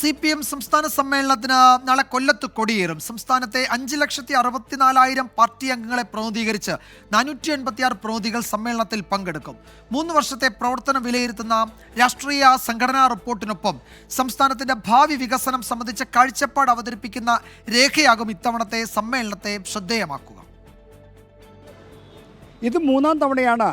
CPM സംസ്ഥാന സമ്മേളനത്തിന് നാളെ കൊല്ലത്ത് കൊടിയേറും. സംസ്ഥാനത്തെ 5,64,000 പാർട്ടി അംഗങ്ങളെ പ്രതിനിധീകരിച്ച് 486 പ്രതിനിധികൾ സമ്മേളനത്തിൽ പങ്കെടുക്കും. 3 വർഷത്തെ പ്രവർത്തനം വിലയിരുത്തുന്ന രാഷ്ട്രീയ സംഘടനാ റിപ്പോർട്ടിനൊപ്പം സംസ്ഥാനത്തിന്റെ ഭാവി വികസനം സംബന്ധിച്ച കാഴ്ചപ്പാട് അവതരിപ്പിക്കുന്ന രേഖയാകും ഇത്തവണത്തെ സമ്മേളനത്തെ ശ്രദ്ധേയമാക്കുക. ഇത് 3-ാം തവണയാണ്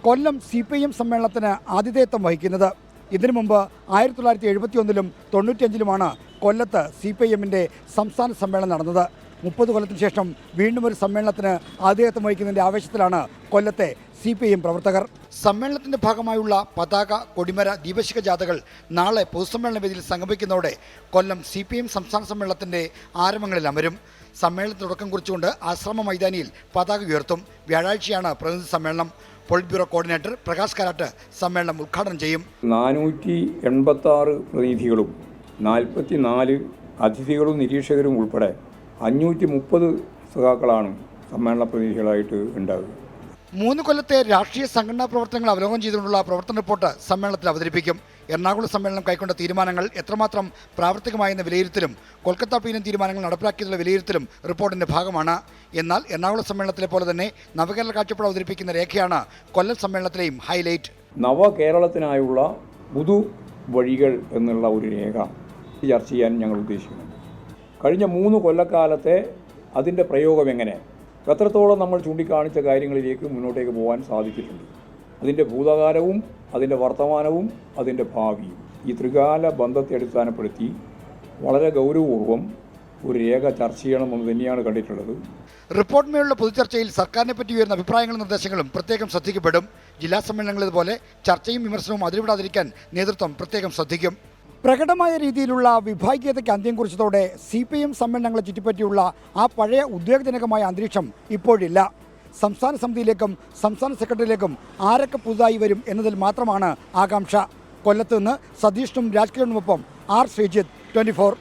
കൊല്ലം CPM സമ്മേളനത്തിന് ആതിഥേയത്വം വഹിക്കുന്നത്. ഇതിനു മുമ്പ് 1971-ലും 95-ലുമാണ് കൊല്ലത്ത് CPMന്റെ സംസ്ഥാന സമ്മേളനം നടന്നത്. 30 കൊല്ലത്തിന് ശേഷം വീണ്ടും ഒരു സമ്മേളനത്തിന് ആതിഥേയത്വം വഹിക്കുന്നതിൻ്റെ ആവേശത്തിലാണ് കൊല്ലത്തെ CPM പ്രവർത്തകർ. സമ്മേളനത്തിന്റെ ഭാഗമായുള്ള പതാക, കൊടിമര, ദീപശിഖ ജാഥകൾ നാളെ പൊതുസമ്മേളന വേദിയിൽ സംഗമിക്കുന്നതോടെ കൊല്ലം CPM സംസ്ഥാന സമ്മേളനത്തിന്റെ ആരംഭങ്ങളിൽ അമരും. സമ്മേളനത്തിന് തുടക്കം കുറിച്ചുകൊണ്ട് ആശ്രമ മൈതാനിയിൽ പതാക ഉയർത്തും. വ്യാഴാഴ്ചയാണ് പ്രതിനിധി സമ്മേളനം. Polit bureau coordinator Prakash Karat സമ്മേളനം ഉദ്ഘാടനം ചെയ്യും. 486 പ്രതിനിധികളും 44 അതിഥികളും നിരീക്ഷകരും ഉൾപ്പെടെ 530 സഖാക്കളാണ് സമ്മേളന പ്രതിനിധികളായിട്ട് ഉണ്ടാവുക. 3 കൊല്ലത്തെ രാഷ്ട്രീയ സംഘടനാ പ്രവർത്തനങ്ങൾ അവലോകനം ചെയ്തുകൊണ്ടുള്ള പ്രവർത്തന റിപ്പോർട്ട് സമ്മേളനത്തിൽ അവതരിപ്പിക്കും. എറണാകുളം സമ്മേളനം കൈക്കൊണ്ട തീരുമാനങ്ങൾ എത്രമാത്രം പ്രാവർത്തികമായെന്ന വിലയിരുത്തലും കൊൽക്കത്ത പീനൽ തീരുമാനങ്ങൾ നടപ്പിലാക്കിയതിലുള്ള വിലയിരുത്തലും റിപ്പോർട്ടിന്റെ ഭാഗമാണ്. എന്നാൽ എറണാകുളം സമ്മേളനത്തിലെ പോലെ തന്നെ നവകേരള കാഴ്ചപ്പാട് അവതരിപ്പിക്കുന്ന രേഖയാണ് കൊല്ലം സമ്മേളനത്തിലെയും ഹൈലൈറ്റ്. നവകേരളത്തിനായുള്ള പുതു വഴികൾ എന്നുള്ള ഒരു രേഖ ചർച്ച ചെയ്യാൻ ഞങ്ങൾ ഉദ്ദേശിക്കുന്നു. കഴിഞ്ഞ 3 കൊല്ലക്കാലത്തെ അതിൻ്റെ പ്രയോഗം എങ്ങനെ, എത്രത്തോളം നമ്മൾ ചൂണ്ടിക്കാണിച്ച കാര്യങ്ങളിലേക്ക് മുന്നോട്ടേക്ക് പോകാൻ സാധിച്ചിട്ടുണ്ട്, അതിൻ്റെ ഭൂതകാലവും അതിൻ്റെ വർത്തമാനവും അതിൻ്റെ ഭാവിയും, ഈ ത്രികാല ബന്ധത്തെ അടിസ്ഥാനപ്പെടുത്തി വളരെ ഗൗരവപൂർവ്വം ഒരു രേഖ ചർച്ച ചെയ്യണമെന്ന് തന്നെയാണ് കണ്ടിട്ടുള്ളത്. റിപ്പോർട്ടിന്മേലുള്ള പൊതുചർച്ചയിൽ സർക്കാരിനെ പറ്റി ഉയർന്ന അഭിപ്രായങ്ങളും നിർദ്ദേശങ്ങളും പ്രത്യേകം ശ്രദ്ധിക്കപ്പെടും. ജില്ലാ സമ്മേളനങ്ങളിതുപോലെ ചർച്ചയും വിമർശനവും അതിരുവിടാതിരിക്കാൻ നേതൃത്വം പ്രത്യേകം ശ്രദ്ധിക്കും. പ്രകടമായ രീതിയിലുള്ള വിഭാഗീയതയ്ക്ക് അന്ത്യം കുറിച്ചതോടെ CPM സമ്മേളനങ്ങളെ ചുറ്റിപ്പറ്റിയുള്ള ആ പഴയ ഉദ്വേഗജനകമായ അന്തരീക്ഷം ഇപ്പോഴില്ല. സംസ്ഥാന സമിതിയിലേക്കും സംസ്ഥാന സെക്രട്ടറിയിലേക്കും ആരൊക്കെ പുതുതായി വരും എന്നതിൽ മാത്രമാണ് ആകാംക്ഷ. കൊല്ലത്ത് നിന്ന് സതീഷിനും രാജ്കിരണിനുമൊപ്പം R. ശ്രീജിത്ത്, 24.